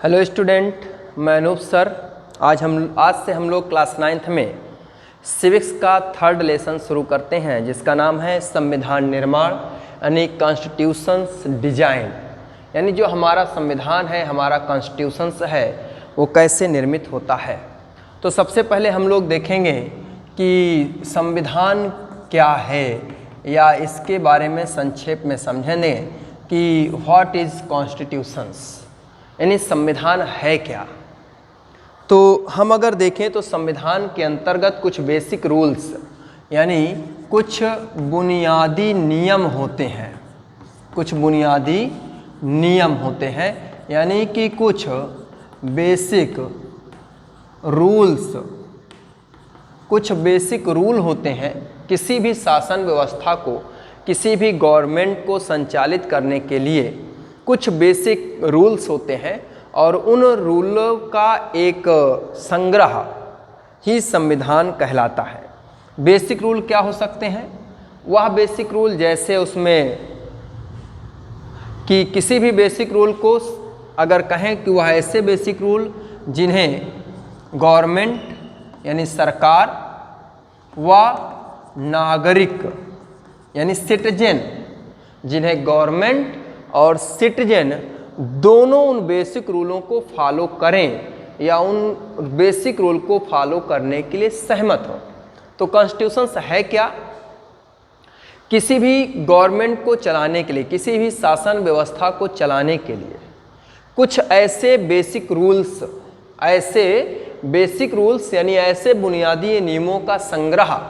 Hello student, मैं Anoop sir. आज से हम लोग क्लास 9th में सिविक्स का 3rd लेसन शुरू करते हैं, जिसका नाम है संविधान निर्माण यानी कॉन्स्टिट्यूशंस डिजाइन। यानी जो हमारा संविधान है, हमारा कॉन्स्टिट्यूशंस है, वो कैसे निर्मित होता है। तो सबसे पहले हम लोग देखेंगे कि संविधान क्या है, या इसके बारे में संक्षेप में समझेंगे कि व्हाट इज़ कॉन्स्टिट्यूशंस, यानी संविधान है क्या। तो हम अगर देखें तो संविधान के अंतर्गत कुछ बेसिक रूल्स यानी कुछ बुनियादी नियम होते हैं। कुछ बुनियादी नियम होते हैं यानी कि कुछ बेसिक रूल्स, कुछ बेसिक रूल होते हैं। किसी भी शासन व्यवस्था को, किसी भी गवर्नमेंट को संचालित करने के लिए कुछ बेसिक रूल्स होते हैं, और उन रूलों का एक संग्रह ही संविधान कहलाता है। बेसिक रूल क्या हो सकते हैं? वह बेसिक रूल जैसे उसमें कि किसी भी बेसिक रूल को अगर कहें कि वह ऐसे बेसिक रूल जिन्हें गवर्नमेंट यानी सरकार व नागरिक यानी सिटीजन, जिन्हें गवर्नमेंट और सिटीजन दोनों उन बेसिक रूलों को फॉलो करें या उन बेसिक रूल को फॉलो करने के लिए सहमत हो। तो कॉन्स्टिट्यूशन है क्या? किसी भी गवर्नमेंट को चलाने के लिए, किसी भी शासन व्यवस्था को चलाने के लिए कुछ ऐसे बेसिक रूल्स यानी ऐसे बुनियादी नियमों का संग्रह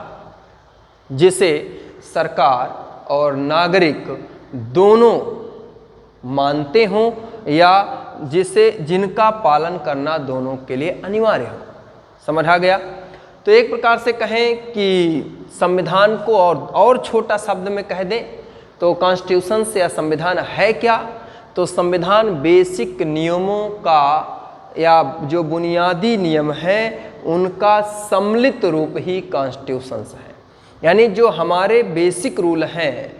जिसे सरकार और नागरिक दोनों मानते हों या जिनका पालन करना दोनों के लिए अनिवार्य हो। समझ आ गया? तो एक प्रकार से कहें कि संविधान को और छोटा शब्द में कह दें तो कॉन्स्टिट्यूशन या संविधान है क्या? तो संविधान बेसिक नियमों का या जो बुनियादी नियम है उनका सम्मिलित रूप ही कॉन्स्टिट्यूशन है। यानी जो हमारे बेसिक रूल हैं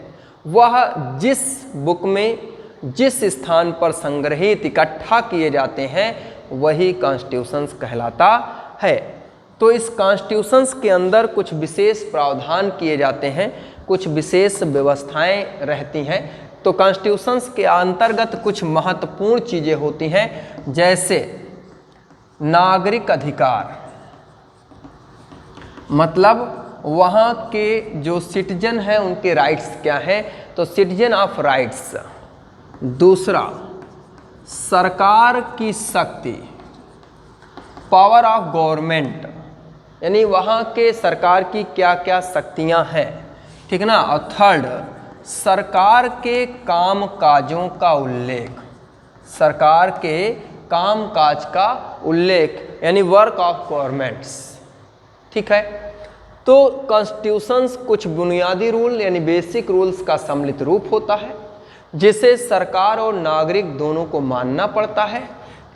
वह जिस बुक में, जिस स्थान पर संग्रहित इकट्ठा किए जाते हैं वही कॉन्स्टिट्यूशंस कहलाता है। तो इस कॉन्स्टिट्यूशंस के अंदर कुछ विशेष प्रावधान किए जाते हैं, कुछ विशेष व्यवस्थाएं रहती हैं। तो कॉन्स्टिट्यूशंस के अंतर्गत कुछ महत्वपूर्ण चीज़ें होती हैं, जैसे नागरिक अधिकार, मतलब वहाँ के जो सिटीजन हैं उनके राइट्स क्या हैं, तो सिटीजन ऑफ राइट्स। दूसरा, सरकार की शक्ति, पावर ऑफ गवर्नमेंट, यानी वहाँ के सरकार की क्या क्या शक्तियाँ हैं, ठीक ना। और थर्ड, सरकार के काम काजों का उल्लेख, सरकार के काम काज का उल्लेख यानी वर्क ऑफ गवर्नमेंट्स, ठीक है। तो कॉन्स्टिट्यूशंस कुछ बुनियादी रूल यानी बेसिक रूल्स का सम्मिलित रूप होता है जिसे सरकार और नागरिक दोनों को मानना पड़ता है।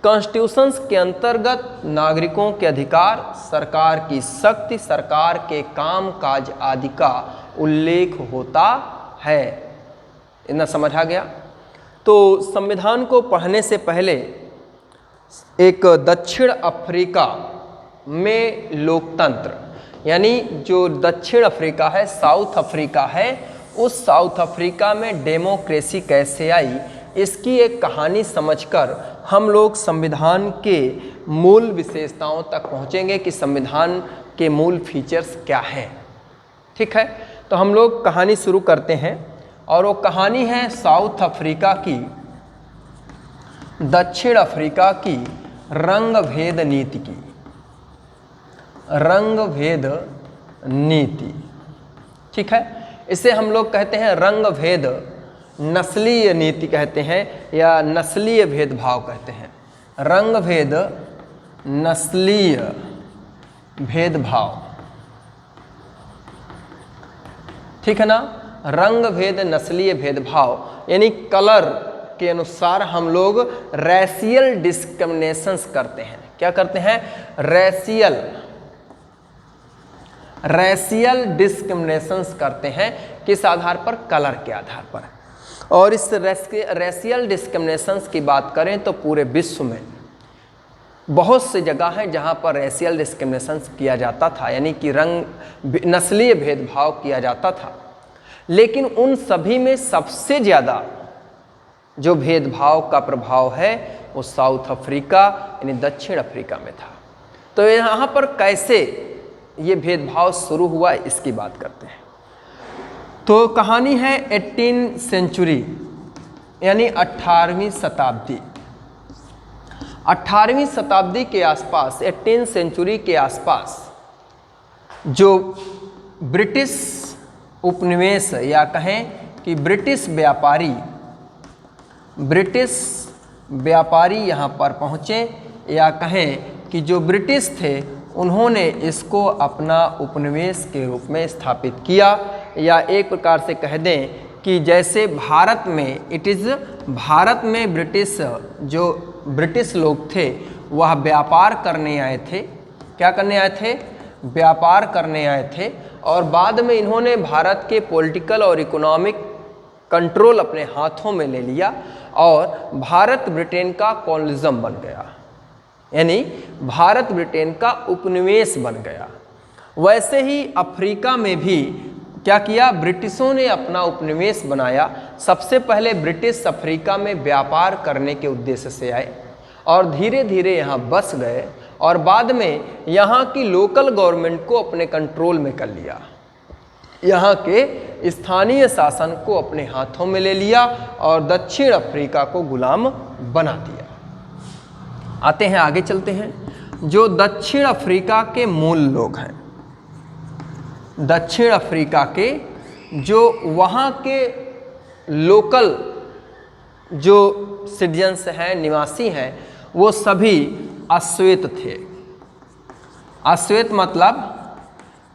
कॉन्स्टिट्यूशंस के अंतर्गत नागरिकों के अधिकार, सरकार की शक्ति, सरकार के काम काज आदि का उल्लेख होता है। इतना समझ आ गया? तो संविधान को पढ़ने से पहले एक दक्षिण अफ्रीका में लोकतंत्र, यानी जो दक्षिण अफ्रीका है, साउथ अफ्रीका है, उस साउथ अफ्रीका में डेमोक्रेसी कैसे आई, इसकी एक कहानी समझकर हम लोग संविधान के मूल विशेषताओं तक पहुंचेंगे कि संविधान के मूल फीचर्स क्या हैं। ठीक है, तो हम लोग कहानी शुरू करते हैं, और वो कहानी है साउथ अफ्रीका की, दक्षिण अफ्रीका की रंग भेद नीति की। रंग भेद नीति, ठीक है, इसे हम लोग कहते हैं रंग भेद नस्लीय नीति कहते हैं, या नस्लीय भेदभाव कहते हैं। रंग भेद नस्लीय भेदभाव, ठीक है ना। रंग भेद नस्लीय भेदभाव यानी कलर के अनुसार हम लोग रेशियल डिस्क्रिमिनेशंस करते हैं। क्या करते हैं? रेशियल डिस्क्रिमिनेशंस करते हैं। किस आधार पर? कलर के आधार पर। और इस रेशियल डिस्क्रिमिनेशंस की बात करें तो पूरे विश्व में बहुत से जगह हैं जहाँ पर रेशियल डिस्क्रिमिनेशन किया जाता था, यानी कि नस्लीय भेदभाव किया जाता था। लेकिन उन सभी में सबसे ज़्यादा जो भेदभाव का प्रभाव है वो साउथ अफ्रीका यानी दक्षिण अफ्रीका में था। तो यहाँ पर कैसे ये भेदभाव शुरू हुआ इसकी बात करते हैं। तो कहानी है 18वीं सेंचुरी यानी 18वीं शताब्दी। 18वीं शताब्दी के आसपास, 18वीं सेंचुरी के आसपास जो ब्रिटिश उपनिवेश या कहें कि ब्रिटिश व्यापारी यहाँ पर पहुँचे, या कहें कि जो ब्रिटिश थे उन्होंने इसको अपना उपनिवेश के रूप में स्थापित किया, या एक प्रकार से कह दें कि जैसे भारत में ब्रिटिश लोग थे वह व्यापार करने आए थे। क्या करने आए थे? व्यापार करने आए थे, और बाद में इन्होंने भारत के पॉलिटिकल और इकोनॉमिक कंट्रोल अपने हाथों में ले लिया और भारत ब्रिटेन का कॉलोनिज्म बन गया, यानी भारत ब्रिटेन का उपनिवेश बन गया। वैसे ही अफ्रीका में भी क्या किया? ब्रिटिशों ने अपना उपनिवेश बनाया। सबसे पहले ब्रिटिश अफ्रीका में व्यापार करने के उद्देश्य से आए और धीरे धीरे यहाँ बस गए, और बाद में यहाँ की लोकल गवर्नमेंट को अपने कंट्रोल में कर लिया, यहाँ के स्थानीय शासन को अपने हाथों में ले लिया और दक्षिण अफ्रीका को गुलाम बना दिया। आते हैं, आगे चलते हैं। जो दक्षिण अफ्रीका के मूल लोग हैं, दक्षिण अफ्रीका के जो वहाँ के लोकल जो सिटीजन्स हैं, निवासी हैं, वो सभी अश्वेत थे। अश्वेत मतलब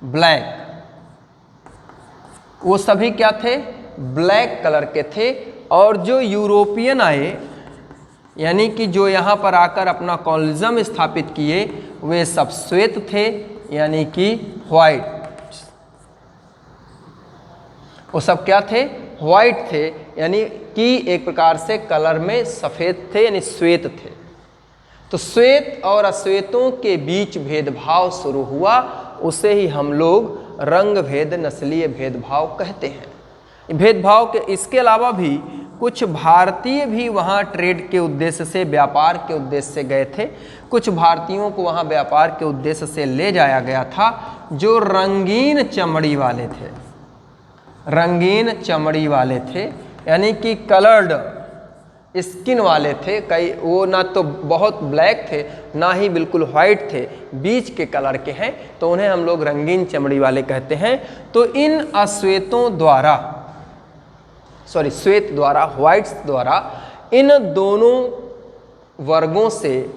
ब्लैक। वो सभी क्या थे? ब्लैक कलर के थे। और जो यूरोपियन आए, यानी कि जो यहाँ पर आकर अपना कॉलोनिज्म स्थापित किए, वे सब श्वेत थे, यानी कि व्हाइट। वो सब क्या थे? व्हाइट थे, यानी कि एक प्रकार से कलर में सफ़ेद थे, यानी श्वेत थे। तो श्वेत और अश्वेतों के बीच भेदभाव शुरू हुआ, उसे ही हम लोग रंग भेद, नस्लीय भेदभाव कहते हैं। भेदभाव के इसके अलावा भी कुछ भारतीय भी वहाँ ट्रेड के उद्देश्य से, व्यापार के उद्देश्य से गए थे। कुछ भारतीयों को वहाँ व्यापार के उद्देश्य से ले जाया गया था, जो रंगीन चमड़ी वाले थे। रंगीन चमड़ी वाले थे, यानी कि कलर्ड स्किन वाले थे। कई वो ना तो बहुत ब्लैक थे, ना ही बिल्कुल वाइट थे, बीच के कलर के हैं, तो उन्हें हम लोग रंगीन चमड़ी वाले कहते हैं। तो इन अश्वेतों द्वारा, श्वेत द्वारा, व्हाइट्स द्वारा इन दोनों वर्गों से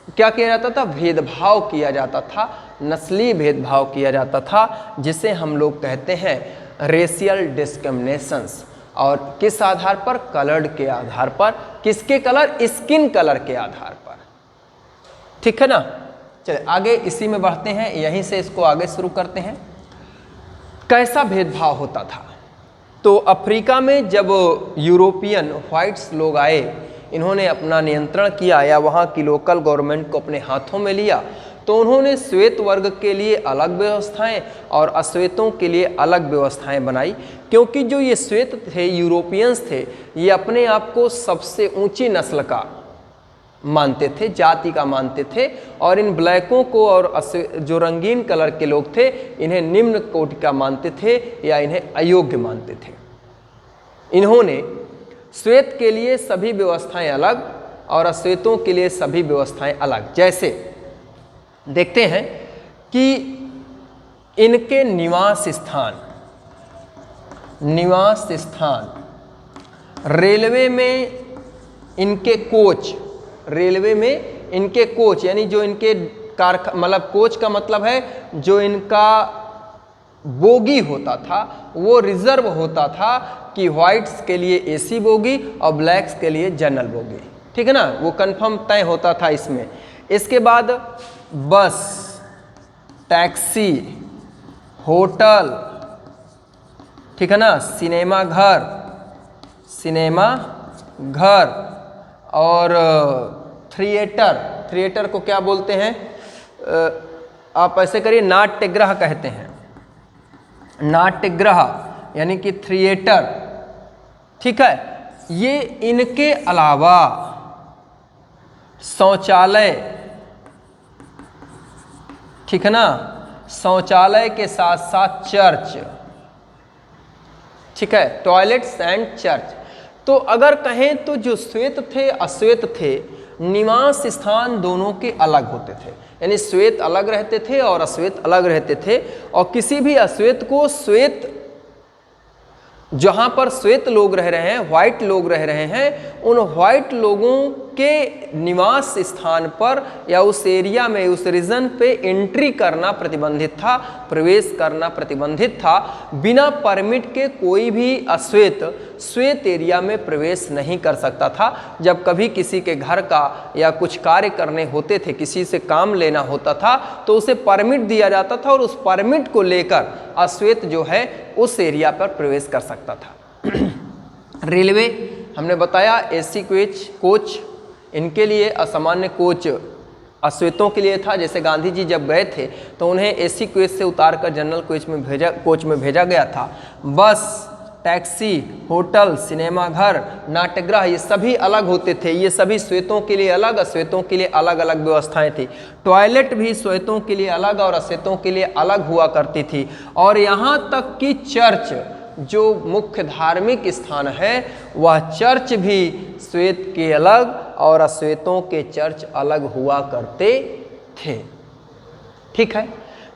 क्या किया जाता था? भेदभाव किया जाता था, नस्लीय भेदभाव किया जाता था, जिसे हम लोग कहते हैं रेशियल डिस्क्रिमिनेशंस। और किस आधार पर? कलर्ड के आधार पर। किसके कलर? स्किन कलर के आधार पर। ठीक है ना? चलिए आगे इसी में बढ़ते हैं, यहीं से इसको आगे शुरू करते हैं। कैसा भेदभाव होता था? तो अफ्रीका में जब यूरोपियन व्हाइट्स लोग आए, इन्होंने अपना नियंत्रण किया या वहाँ की लोकल गवर्नमेंट को अपने हाथों में लिया, तो उन्होंने श्वेत वर्ग के लिए अलग व्यवस्थाएं और अश्वेतों के लिए अलग व्यवस्थाएं बनाई। क्योंकि जो ये श्वेत थे, यूरोपियंस थे, ये अपने आप को सबसे ऊंची नस्ल का मानते थे, जाति का मानते थे, और इन ब्लैकों को और जो रंगीन कलर के लोग थे, इन्हें निम्न कोटि का मानते थे या इन्हें अयोग्य मानते थे। इन्होंने श्वेत के लिए सभी व्यवस्थाएं अलग और अश्वेतों के लिए सभी व्यवस्थाएं अलग। जैसे देखते हैं कि इनके निवास स्थान, रेलवे में इनके कोच, यानी जो इनके मतलब कोच का मतलब है जो इनका बोगी होता था, वो रिजर्व होता था कि व्हाइट्स के लिए एसी बोगी और ब्लैक्स के लिए जनरल बोगी। ठीक है ना? वो कंफर्म तय होता था इसमें। इसके बाद बस, टैक्सी, होटल, ठीक है ना, सिनेमा घर और थिएटर, थिएटर को क्या बोलते हैं? आप ऐसे करिए, नाट्यगृह कहते हैं, नाट्यगृह यानी कि थिएटर, ठीक है। ये इनके अलावा शौचालय, ठीक है ना, शौचालय के साथ साथ चर्च, ठीक है, टॉयलेट्स एंड चर्च। तो अगर कहें तो जो श्वेत थे अश्वेत थे, निवास स्थान दोनों के अलग होते थे, यानी श्वेत अलग रहते थे और अश्वेत अलग रहते थे। और किसी भी अश्वेत को श्वेत, जहाँ पर श्वेत लोग रह रहे हैं, व्हाइट लोग रह रहे हैं, उन व्हाइट लोगों के निवास स्थान पर या उस एरिया में, उस रीजन पे एंट्री करना प्रतिबंधित था, प्रवेश करना प्रतिबंधित था। बिना परमिट के कोई भी अश्वेत श्वेत एरिया में प्रवेश नहीं कर सकता था। जब कभी किसी के घर का या कुछ कार्य करने होते थे, किसी से काम लेना होता था, तो उसे परमिट दिया जाता था और उस परमिट को लेकर अश्वेत जो है उस एरिया पर प्रवेश कर सकता था। रेलवे हमने बताया, एसी कोच, इनके लिए असामान्य कोच अश्वेतों के लिए था। जैसे गांधी जी जब गए थे तो उन्हें एसी कोच से उतारकर जनरल कोच में भेजा गया था। बस, टैक्सी, होटल, सिनेमा घर, नाट्यगृह, ये सभी अलग होते थे। ये सभी श्वेतों के लिए अलग, अश्वेतों के लिए अलग अलग व्यवस्थाएं थी। टॉयलेट भी श्वेतों के लिए अलग और अश्वेतों के लिए अलग हुआ करती थी। और यहाँ तक कि चर्च, जो मुख्य धार्मिक स्थान है, वह चर्च भी श्वेत के अलग और अश्वेतों के चर्च अलग हुआ करते थे, ठीक है।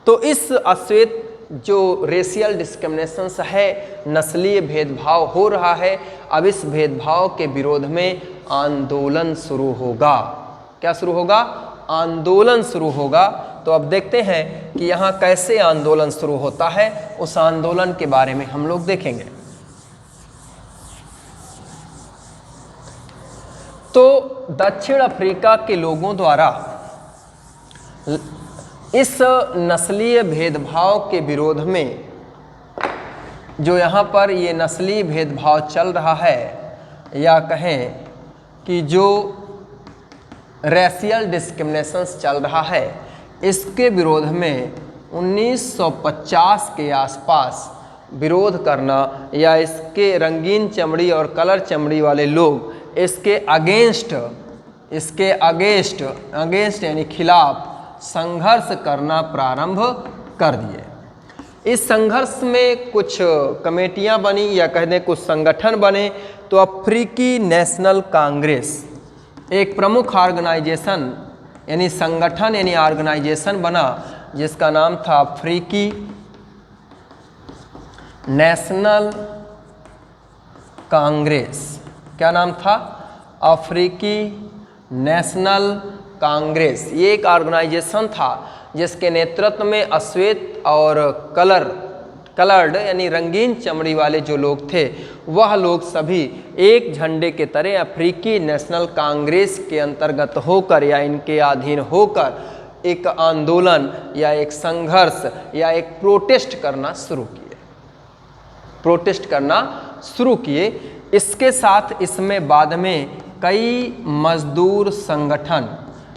तो इस अश्वेत जो रेशियल डिस्क्रिमिनेशंस है, नस्लीय भेदभाव हो रहा है, अब इस भेदभाव के विरोध में आंदोलन शुरू होगा। क्या शुरू होगा? आंदोलन शुरू होगा। तो अब देखते हैं कि यहाँ कैसे आंदोलन शुरू होता है, उस आंदोलन के बारे में हम लोग देखेंगे। तो दक्षिण अफ्रीका के लोगों द्वारा इस नस्लीय भेदभाव के विरोध में, जो यहाँ पर ये नस्लीय भेदभाव चल रहा है, या कहें कि जो रेशियल डिस्क्रिमिनेशंस चल रहा है, इसके विरोध में 1950 के आसपास विरोध करना, या इसके रंगीन चमड़ी और कलर चमड़ी वाले लोग इसके अगेंस्ट यानी खिलाफ संघर्ष करना प्रारंभ कर दिए। इस संघर्ष में कुछ कमेटियां बनी, या कह दें कुछ संगठन बने। तो अफ्रीकी नेशनल कांग्रेस एक प्रमुख ऑर्गेनाइजेशन यानी संगठन यानी ऑर्गेनाइजेशन बना, जिसका नाम था अफ्रीकी नेशनल कांग्रेस। क्या नाम था? अफ्रीकी नेशनल कांग्रेस। ये एक ऑर्गेनाइजेशन था जिसके नेतृत्व में अश्वेत और कलर्ड यानी रंगीन चमड़ी वाले जो लोग थे, वह लोग सभी एक झंडे के तले अफ्रीकी नेशनल कांग्रेस के अंतर्गत होकर या इनके अधीन होकर एक आंदोलन या एक संघर्ष या एक प्रोटेस्ट करना शुरू किए। इसके साथ इसमें बाद में कई मजदूर संगठन,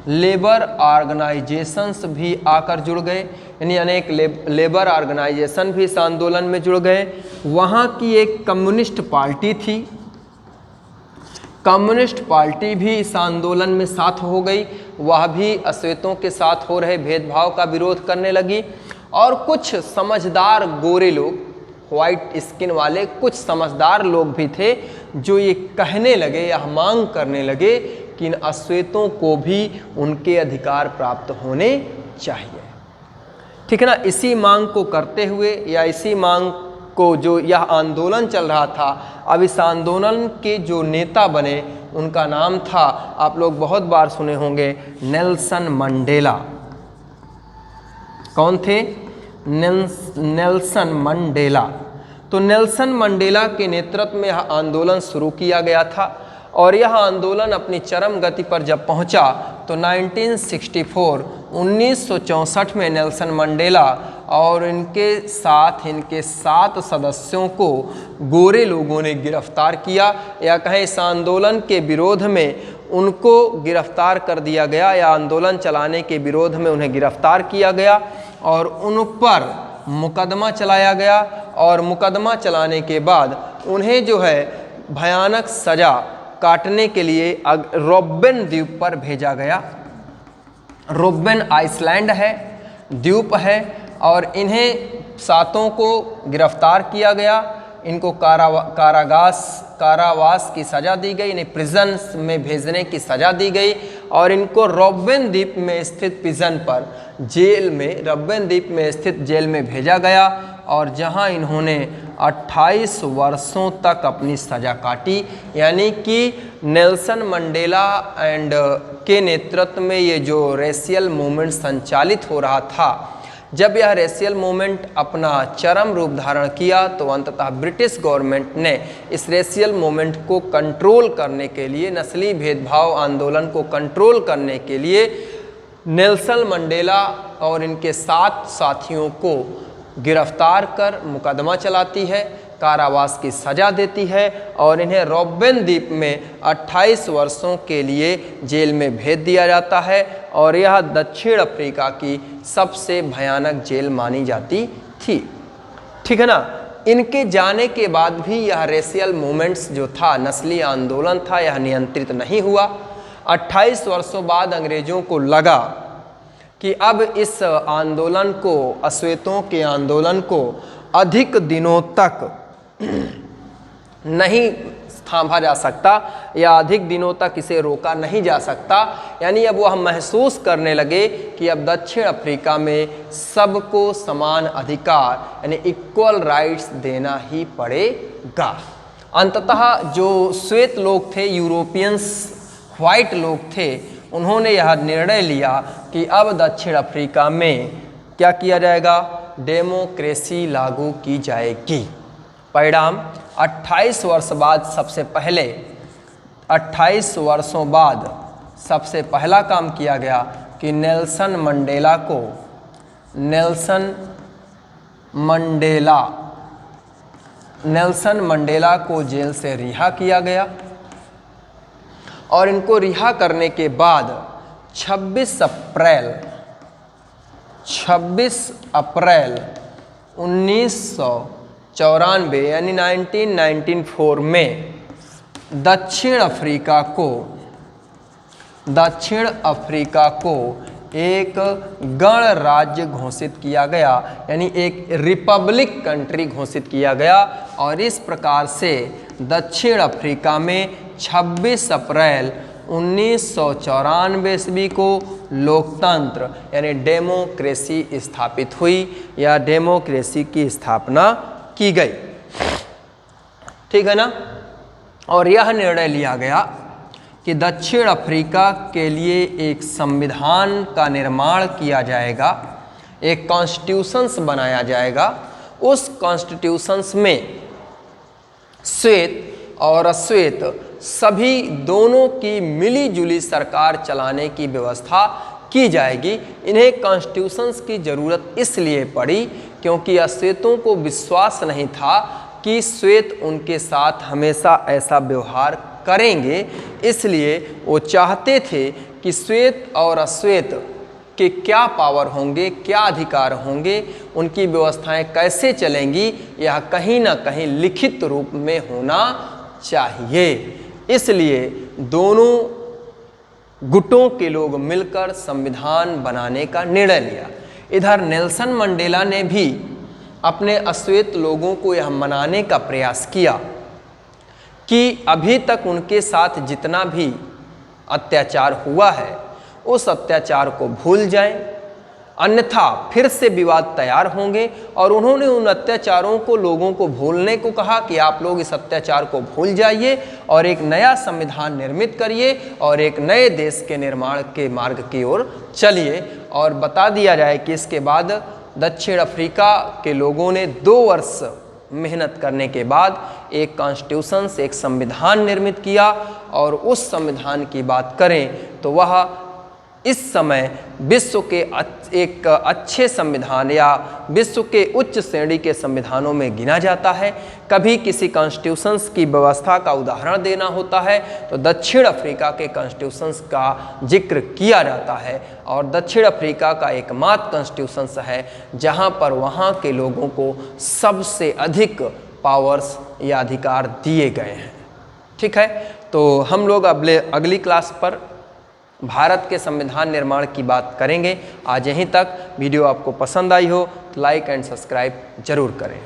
लेबर ऑर्गेनाइजेशंस भी आकर जुड़ गए, यानी अनेक लेबर ऑर्गेनाइजेशन भी इस आंदोलन में जुड़ गए। वहाँ की एक कम्युनिस्ट पार्टी थी, कम्युनिस्ट पार्टी भी इस आंदोलन में साथ हो गई। वह भी अश्वेतों के साथ हो रहे भेदभाव का विरोध करने लगी। और कुछ समझदार गोरे लोग, वाइट स्किन वाले कुछ समझदार लोग भी थे, जो ये कहने लगे या मांग करने लगे कि इन अश्वेतों को भी उनके अधिकार प्राप्त होने चाहिए। ठीक है ना। इसी मांग को करते हुए या इसी मांग को, जो यह आंदोलन चल रहा था, अब इस आंदोलन के जो नेता बने उनका नाम था, आप लोग बहुत बार सुने होंगे, नेल्सन मंडेला। कौन थे? Nelson Mandela. तो नेल्सन मंडेला के नेतृत्व में यह आंदोलन शुरू किया गया था। और यह आंदोलन अपनी चरम गति पर जब पहुंचा तो 1964 में नेल्सन मंडेला और इनके साथ इनके 7 सदस्यों को गोरे लोगों ने गिरफ्तार किया, या कहें इस आंदोलन के विरोध में उनको गिरफ्तार कर दिया गया या आंदोलन चलाने के विरोध में उन्हें गिरफ्तार किया गया और उन पर मुकदमा चलाया गया और मुकदमा चलाने के बाद उन्हें जो है भयानक सज़ा काटने के लिए रोब्बेन द्वीप पर भेजा गया। रोब्बेन आइसलैंड है, द्वीप है और इन्हें सातों को गिरफ्तार किया गया। इनको कारावास की सज़ा दी गई, इन्हें प्रिजन में भेजने की सज़ा दी गई और इनको रोब्बेन द्वीप में स्थित प्रिजन पर जेल में रोब्बेन द्वीप में स्थित जेल में भेजा गया और जहां इन्होंने 28 वर्षों तक अपनी सज़ा काटी। यानी कि नेल्सन मंडेला के नेतृत्व में ये जो रेशियल मूवमेंट संचालित हो रहा था, जब यह रेशियल मूवमेंट अपना चरम रूप धारण किया तो अंततः ब्रिटिश गवर्नमेंट ने इस रेशियल मूवमेंट को कंट्रोल करने के लिए, नस्ली भेदभाव आंदोलन को कंट्रोल करने के लिए नेल्सन मंडेला और इनके 7 साथियों को गिरफ्तार कर मुकदमा चलाती है, कारावास की सज़ा देती है और इन्हें रोब्बेन द्वीप में 28 वर्षों के लिए जेल में भेज दिया जाता है और यह दक्षिण अफ्रीका की सबसे भयानक जेल मानी जाती थी। ठीक है ना। इनके जाने के बाद भी यह रेशियल मूवमेंट्स जो था, नस्ली आंदोलन था, यह नियंत्रित नहीं हुआ। 28 वर्षों बाद अंग्रेज़ों को लगा कि अब इस आंदोलन को, अश्वेतों के आंदोलन को अधिक दिनों तक नहीं थामा जा सकता या अधिक दिनों तक इसे रोका नहीं जा सकता। यानी अब वह महसूस करने लगे कि अब दक्षिण अफ्रीका में सबको समान अधिकार यानी इक्वल राइट्स देना ही पड़ेगा। अंततः जो श्वेत लोग थे, यूरोपियंस, वाइट लोग थे, उन्होंने यह निर्णय लिया कि अब दक्षिण अफ्रीका में क्या किया जाएगा, डेमोक्रेसी लागू की जाएगी। परिणाम 28 वर्ष बाद सबसे पहले 28 वर्षों बाद सबसे पहला काम किया गया कि नेल्सन मंडेला को जेल से रिहा किया गया और इनको रिहा करने के बाद 26 अप्रैल 1994 यानी 1994 में दक्षिण अफ्रीका को एक गणराज्य घोषित किया गया, यानी एक रिपब्लिक कंट्री घोषित किया गया और इस प्रकार से दक्षिण अफ्रीका में 26 अप्रैल 1994 ईस्वी को लोकतंत्र यानी डेमोक्रेसी स्थापित हुई या डेमोक्रेसी की स्थापना की गई। ठीक है ना। और यह निर्णय लिया गया कि दक्षिण अफ्रीका के लिए एक संविधान का निर्माण किया जाएगा, एक कॉन्स्टिट्यूशंस बनाया जाएगा। उस कॉन्स्टिट्यूशंस में श्वेत और अश्वेत सभी दोनों की मिलीजुली सरकार चलाने की व्यवस्था की जाएगी। इन्हें कॉन्स्टिट्यूशंस की ज़रूरत इसलिए पड़ी क्योंकि अश्वेतों को विश्वास नहीं था कि श्वेत उनके साथ हमेशा ऐसा व्यवहार करेंगे, इसलिए वो चाहते थे कि श्वेत और अश्वेत के क्या पावर होंगे, क्या अधिकार होंगे, उनकी व्यवस्थाएं कैसे चलेंगी, यह कहीं ना कहीं लिखित रूप में होना चाहिए। इसलिए दोनों गुटों के लोग मिलकर संविधान बनाने का निर्णय लिया। इधर नेल्सन मंडेला ने भी अपने अश्वेत लोगों को यह मनाने का प्रयास किया कि अभी तक उनके साथ जितना भी अत्याचार हुआ है उस अत्याचार को भूल जाएं, अन्यथा फिर से विवाद तैयार होंगे। और उन्होंने उन अत्याचारों को लोगों को भूलने को कहा कि आप लोग इस अत्याचार को भूल जाइए और एक नया संविधान निर्मित करिए और एक नए देश के निर्माण के मार्ग की ओर चलिए। और बता दिया जाए कि इसके बाद दक्षिण अफ्रीका के लोगों ने 2 वर्ष मेहनत करने के बाद एक कॉन्स्टिट्यूशन से एक संविधान निर्मित किया। और उस संविधान की बात करें तो वह इस समय विश्व के एक अच्छे संविधान या विश्व के उच्च श्रेणी के संविधानों में गिना जाता है। कभी किसी कॉन्स्टिट्यूशंस की व्यवस्था का उदाहरण देना होता है तो दक्षिण अफ्रीका के कॉन्स्टिट्यूशंस का जिक्र किया जाता है, और दक्षिण अफ्रीका का एकमात्र कॉन्स्टिट्यूशंस है जहां पर वहां के लोगों को सबसे अधिक पावर्स या अधिकार दिए गए हैं। ठीक है, तो हम लोग अगली क्लास पर भारत के संविधान निर्माण की बात करेंगे। आज यहीं तक। वीडियो आपको पसंद आई हो तो लाइक एंड सब्सक्राइब जरूर करें।